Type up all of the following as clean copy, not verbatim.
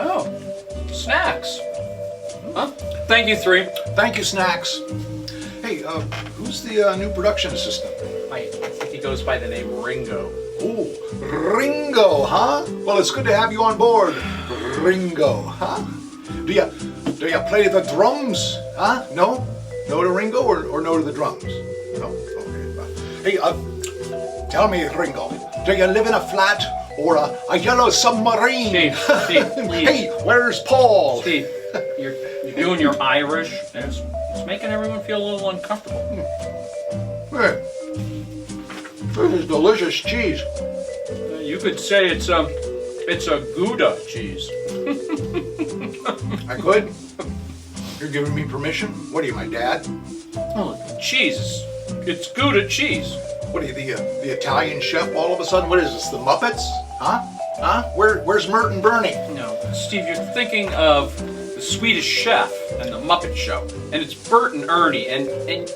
Oh, Snacks. Huh? Thank you, 3. Thank you, Snacks. Hey, who's the new production assistant? I think he goes by the name Ringo. Oh, Ringo, huh? Well, it's good to have you on board, Ringo, huh? Do you play the drums, huh? No? No to Ringo or no to the drums? No? Okay. Hey, tell me, Ringo, do you live in a flat or a yellow submarine? Steve, please. Hey, where's Paul? Steve, you're doing your Irish, and it's making everyone feel a little uncomfortable. Hey, this is delicious cheese. You could say it's a Gouda cheese. I could? You're giving me permission? What are you, my dad? Oh, cheese. It's Gouda cheese. What are you, the Italian chef all of a sudden? What is this, the Muppets? Huh? Huh? Where's Mert and Bernie? No, Steve, you're thinking of the Swedish Chef and the Muppet Show, and it's Bert and Ernie, and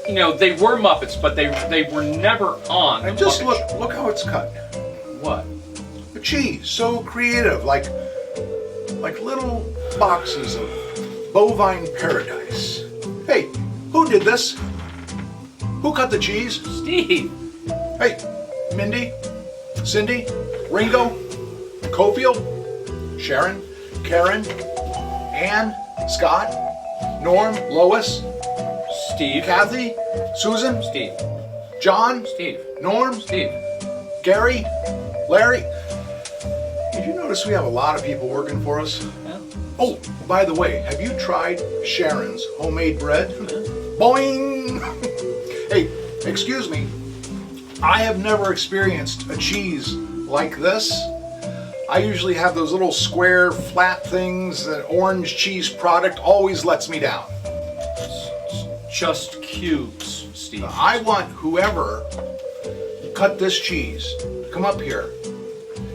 you know they were Muppets, but they were never on. And the just Muppet look how it's cut. Show. What? The cheese, so creative, like little boxes of bovine paradise. Hey, who did this? Who cut the cheese? Steve. Hey, Mindy, Cindy, Ringo, Cofield, Sharon, Karen, Ann, Scott, Norm, Lois, Steve. Kathy, Susan, Steve. John, Steve. Norm, Steve. Gary, Larry. Did you notice we have a lot of people working for us? Yeah. Oh, by the way, have you tried Sharon's homemade bread? Boing! Hey, excuse me. I have never experienced a cheese like this. I usually have those little square, flat things. That orange cheese product always lets me down. It's just cubes, Steve. I want whoever cut this cheese to come up here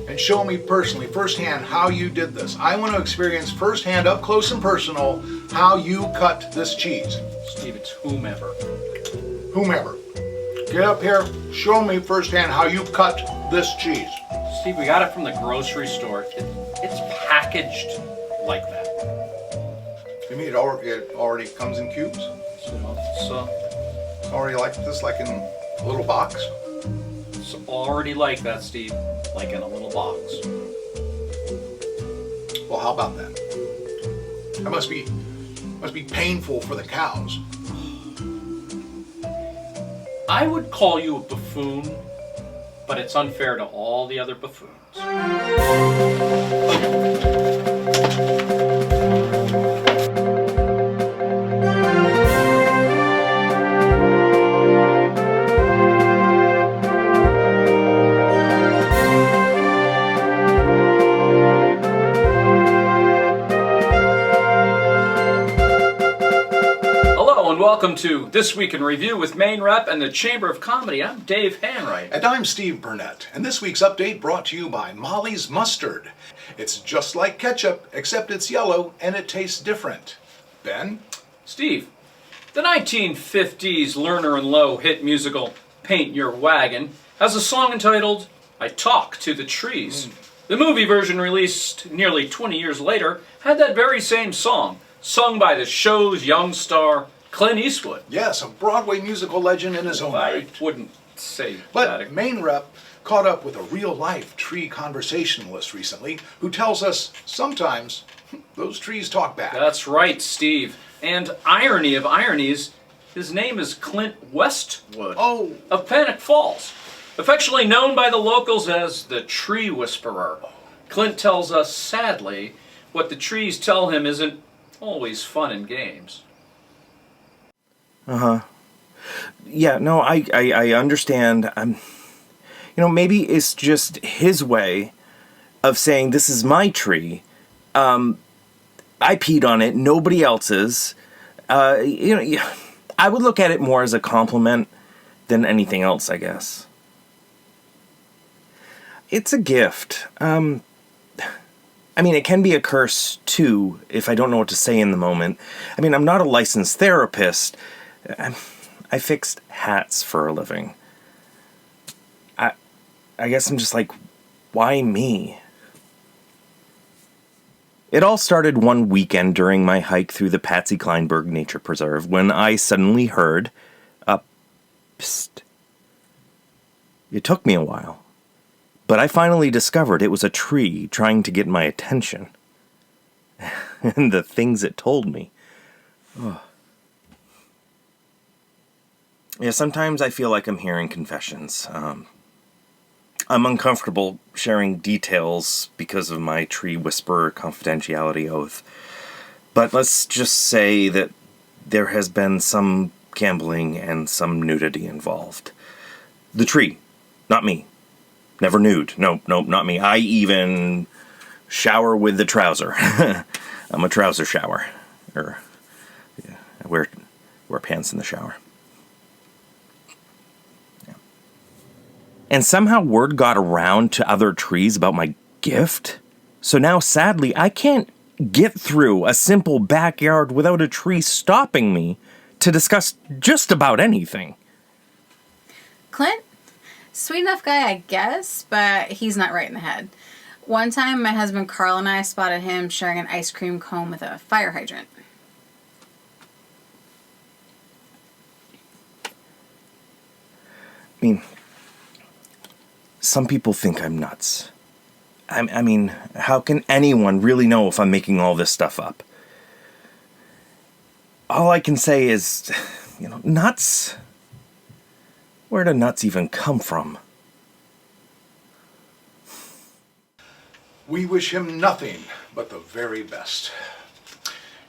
and show me personally, firsthand, how you did this. I want to experience firsthand, up close and personal, how you cut this cheese. Steve, it's whomever. Whomever. Get up here, show me firsthand how you cut this cheese. Steve, we got it from the grocery store. It's packaged like that. You mean it already comes in cubes? So It's already like this, like in a little box? it's already like that, Steve. Like in a little box. Well, how about that? That must be painful for the cows. I would call you a buffoon, but it's unfair to all the other buffoons. Welcome to This Week in Review with Maine Rep and the Chamber of Comedy. I'm Dave Hanwright. And I'm Steve Burnett. And this week's update brought to you by Molly's Mustard. It's just like ketchup, except it's yellow and it tastes different. Ben? Steve, the 1950s Lerner and Loewe hit musical Paint Your Wagon has a song entitled I Talk to the Trees. The movie version, released nearly 20 years later, had that very same song, sung by the show's young star, Clint Eastwood. Yes, a Broadway musical legend in his own right. I wouldn't say But that. Maine Rep caught up with a real-life tree conversationalist recently who tells us sometimes those trees talk back. That's right, Steve. And irony of ironies, his name is Clint Westwood of Panic Falls, affectionately known by the locals as the Tree Whisperer. Clint tells us, sadly, what the trees tell him isn't always fun and games. Yeah, no, I understand. Maybe it's just his way of saying, this is my tree. I peed on it, nobody else's. I would look at it more as a compliment than anything else, I guess. It's a gift. It can be a curse, too, if I don't know what to say in the moment. I'm not a licensed therapist. I fixed hats for a living. I guess I'm just like, why me? It all started one weekend during my hike through the Patsy Kleinberg Nature Preserve when I suddenly heard a psst. It took me a while, but I finally discovered it was a tree trying to get my attention. And the things it told me. Oh. Yeah, sometimes I feel like I'm hearing confessions. I'm uncomfortable sharing details because of my tree whisperer confidentiality oath. But let's just say that there has been some gambling and some nudity involved. The tree, not me. Never nude. Nope, not me. I even shower with the trouser. I'm a trouser shower. I wear pants in the shower. Yeah. And somehow word got around to other trees about my gift. So now, sadly, I can't get through a simple backyard without a tree stopping me to discuss just about anything. Clint? Sweet enough guy, I guess, but he's not right in the head. One time, my husband Carl and I spotted him sharing an ice cream cone with a fire hydrant. I mean, some people think I'm nuts. I mean, how can anyone really know if I'm making all this stuff up? All I can say is, nuts? Where do nuts even come from? We wish him nothing but the very best.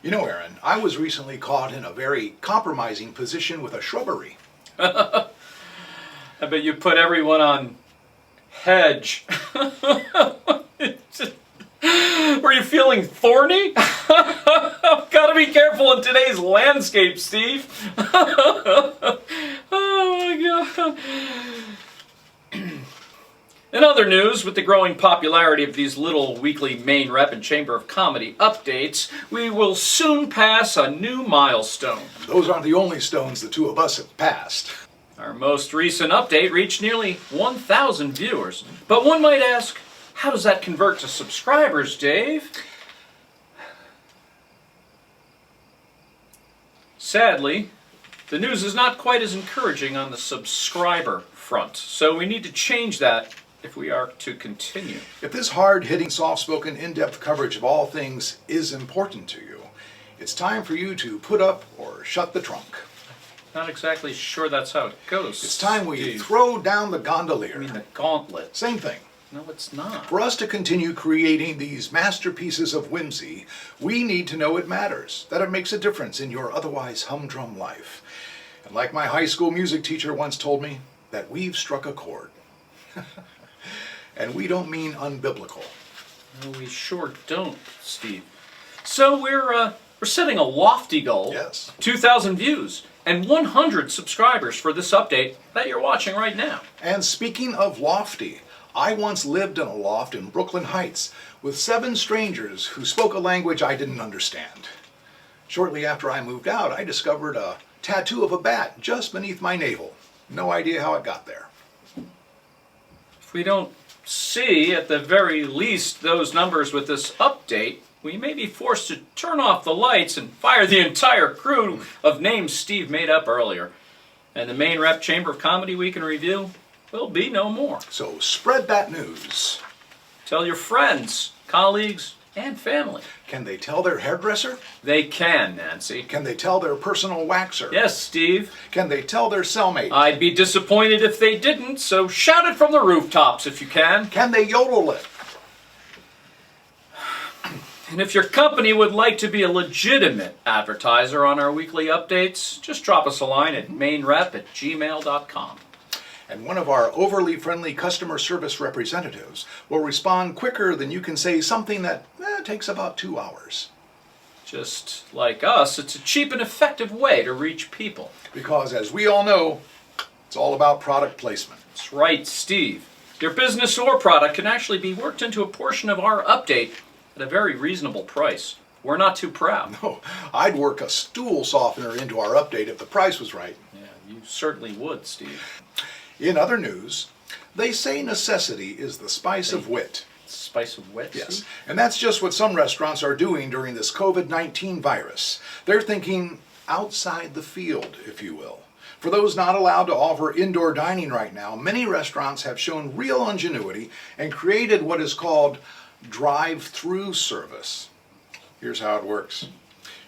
You know, Aaron, I was recently caught in a very compromising position with a shrubbery. I bet you put everyone on hedge. Were you feeling thorny? Gotta be careful in today's landscape, Steve. Oh my God. In other news, with the growing popularity of these little weekly Maine Rep and Chamber of Comedy updates, we will soon pass a new milestone. Those aren't the only stones the two of us have passed. Our most recent update reached nearly 1,000 viewers. But one might ask, how does that convert to subscribers, Dave? Sadly, the news is not quite as encouraging on the subscriber front, so we need to change that if we are to continue. If this hard-hitting, soft-spoken, in-depth coverage of all things is important to you, it's time for you to put up or shut the trunk. Not exactly sure that's how it goes. It's time we Steve. throw down the gondolier. I mean the gauntlet. Same thing. No, it's not. For us to continue creating these masterpieces of whimsy, we need to know it matters, that it makes a difference in your otherwise humdrum life. And like my high school music teacher once told me, that we've struck a chord. And we don't mean unbiblical. No, we sure don't, Steve. So we're setting a lofty goal. Yes. 2,000 views and 100 subscribers for this update that you're watching right now. And speaking of lofty, I once lived in a loft in Brooklyn Heights with 7 strangers who spoke a language I didn't understand. Shortly after I moved out, I discovered a tattoo of a bat just beneath my navel. No idea how it got there. If we don't see, at the very least, those numbers with this update, we may be forced to turn off the lights and fire the entire crew of names Steve made up earlier. And the Maine Rep Chamber of Comedy Week in Review will be no more. So spread that news. Tell your friends, colleagues, and family. Can they tell their hairdresser? They can, Nancy. Can they tell their personal waxer? Yes, Steve. Can they tell their cellmate? I'd be disappointed if they didn't, so shout it from the rooftops if you can. Can they yodel it? And if your company would like to be a legitimate advertiser on our weekly updates, just drop us a line at mainrep@gmail.com. And one of our overly friendly customer service representatives will respond quicker than you can say something that takes about 2 hours. Just like us, it's a cheap and effective way to reach people. Because as we all know, it's all about product placement. That's right, Steve. Your business or product can actually be worked into a portion of our update at a very reasonable price. We're not too proud. Oh, I'd work a stool softener into our update if the price was right. Yeah, you certainly would, Steve. In other news, they say necessity is the spice of wit. spice of wet. Yes, Steve? and that's just what some restaurants are doing during this COVID-19 virus. They're thinking outside the field, if you will. For those not allowed to offer indoor dining right now, many restaurants have shown real ingenuity and created what is called drive-through service. Here's how it works.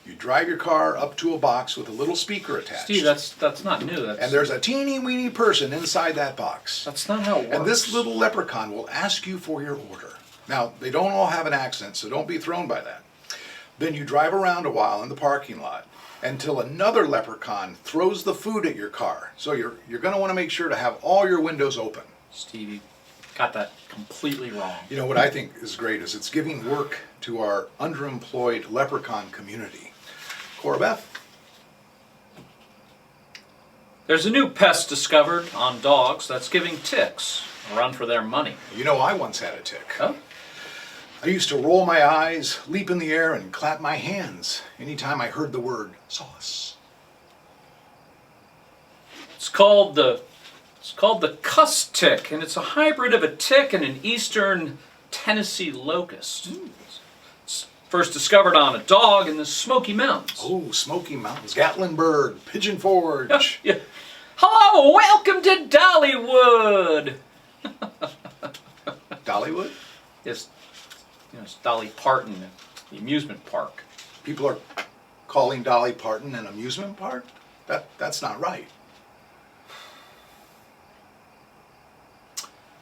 You drive your car up to a box with a little speaker attached. Steve, that's not new. And there's a teeny weeny person inside that box. That's not how it works. And this little leprechaun will ask you for your order. Now, they don't all have an accent, so don't be thrown by that. Then you drive around a while in the parking lot until another leprechaun throws the food at your car. So you're going to want to make sure to have all your windows open. Steve, you got that completely wrong. You know, what I think is great is it's giving work to our underemployed leprechaun community. Cora Beth? There's a new pest discovered on dogs that's giving ticks a run for their money. You know, I once had a tick. Huh? I used to roll my eyes, leap in the air, and clap my hands anytime I heard the word sauce. It's called the cuss tick, and it's a hybrid of a tick and an eastern Tennessee locust. It's first discovered on a dog in the Smoky Mountains. Oh, Smoky Mountains, Gatlinburg, Pigeon Forge. Yeah. Hello, welcome to Dollywood. Dollywood? Yes, it's Dolly Parton, the amusement park. People are calling Dolly Parton an amusement park? That's not right.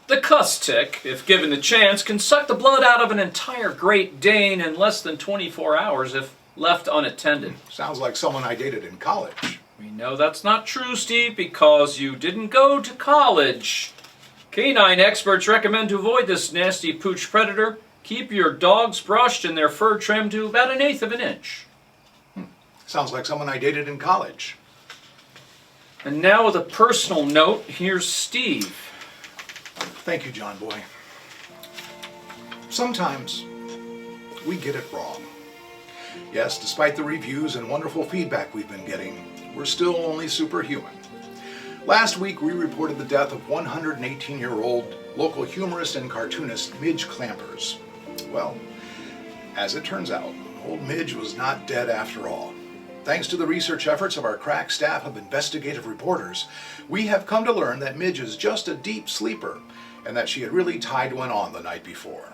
The cuss tick, if given the chance, can suck the blood out of an entire Great Dane in less than 24 hours if left unattended. Sounds like someone I dated in college. We know that's not true, Steve, because you didn't go to college. Canine experts recommend to avoid this nasty pooch predator. Keep your dogs brushed and their fur trimmed to about 1/8 of an inch. Sounds like someone I dated in college. And now with a personal note, here's Steve. Thank you, John Boy. Sometimes we get it wrong. Yes, despite the reviews and wonderful feedback we've been getting, we're still only superhuman. Last week we reported the death of 118-year-old local humorist and cartoonist Midge Clampers. Well, as it turns out, old Midge was not dead after all. Thanks to the research efforts of our crack staff of investigative reporters, we have come to learn that Midge is just a deep sleeper and that she had really tied one on the night before.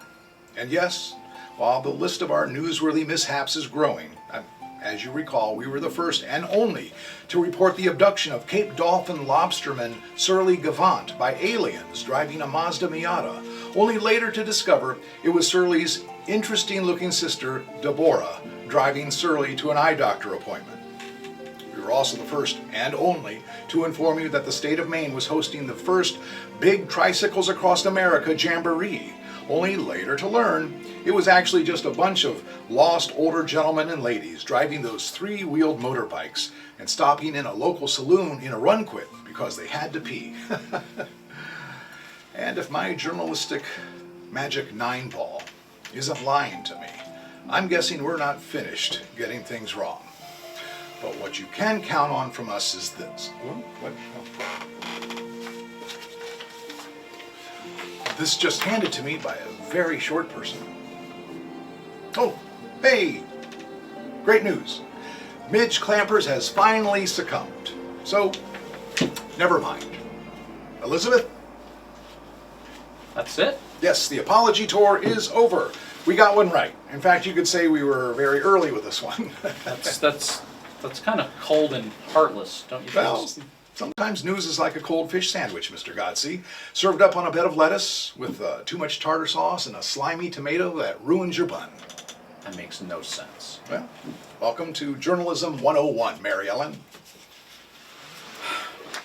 And yes, while the list of our newsworthy mishaps is growing, as you recall, we were the first and only to report the abduction of Cape Dolphin lobsterman Surly Gavant by aliens driving a Mazda Miata, only later to discover it was Surly's interesting-looking sister, Deborah, driving Surly to an eye doctor appointment. We were also the first and only to inform you that the state of Maine was hosting the first Big Tricycles Across America Jamboree, only later to learn it was actually just a bunch of lost older gentlemen and ladies driving those three-wheeled motorbikes and stopping in a local saloon in a run-quit because they had to pee. And if my journalistic magic 9-ball isn't lying to me, I'm guessing we're not finished getting things wrong. But what you can count on from us is this. This just handed to me by a very short person. Oh, hey! Great news. Midge Clampers has finally succumbed. So, never mind. Elizabeth? That's it? Yes, the apology tour is over. We got one right. In fact, you could say we were very early with this one. That's kind of cold and heartless, don't you Well, think? sometimes news is like a cold fish sandwich, Mr. Godsey. Served up on a bed of lettuce with too much tartar sauce and a slimy tomato that ruins your bun. That makes no sense. Well, welcome to Journalism 101, Mary Ellen.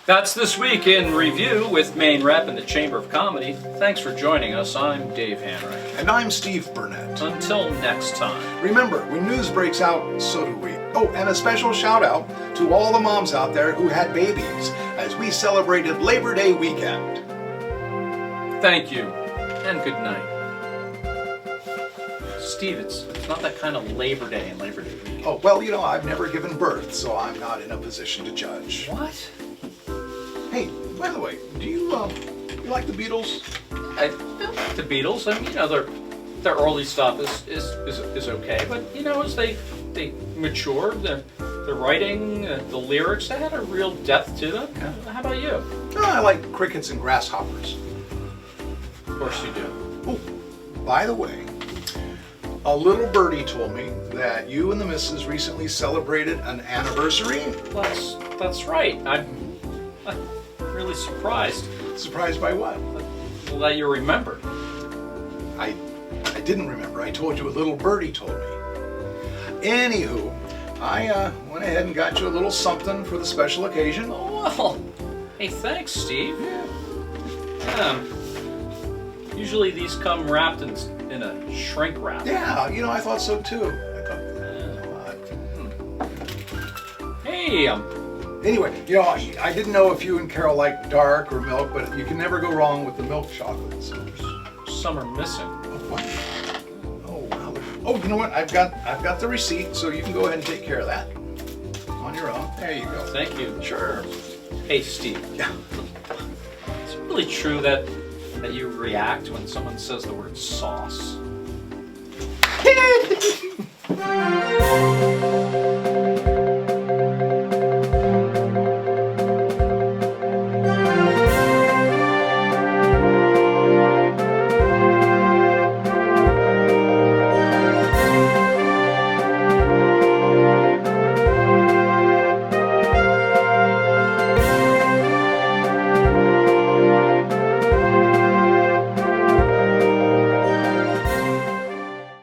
That's This Week in Review with Maine Rep and the Chamber of Comedy. Thanks for joining us. I'm Dave Hanrick. And I'm Steve Burnett. Until next time. Remember, when news breaks out, so do we. Oh, and a special shout out to all the moms out there who had babies as we celebrated Labor Day weekend. Thank you, and good night. Steve, it's not that kind of Labor Day and Labor Day weekend. Oh, well, you know, I've never given birth, so I'm not in a position to judge. What? Hey, by the way, do you like the Beatles? I like the Beatles. I mean, you know, their early stuff is okay, but you know, as they matured, the writing, the lyrics, they had a real depth to them. Yeah. How about you? Oh, I like crickets and grasshoppers. Of course you do. Oh, by the way, a little birdie told me that you and the missus recently celebrated an anniversary. That's right. I'm really surprised Surprised by what? that you remembered. I didn't remember. I told you a little birdie told me. Anywho, I went ahead and got you a little something for the special occasion. Oh well. Hey, thanks, Steve. Yeah. Usually these come wrapped in a shrink wrap. Yeah, you know, I thought so too. I thought, Hey, anyway, you know, I didn't know if you and Carol like dark or milk, but you can never go wrong with the milk chocolate. So. some are missing. Oh, what? Oh, wow. Oh, you know what? I've got the receipt, so you can go ahead and take care of that on your own. There you go. Thank you. Sure. Hey, Steve. Yeah. Is it really true that you react when someone says the word sauce?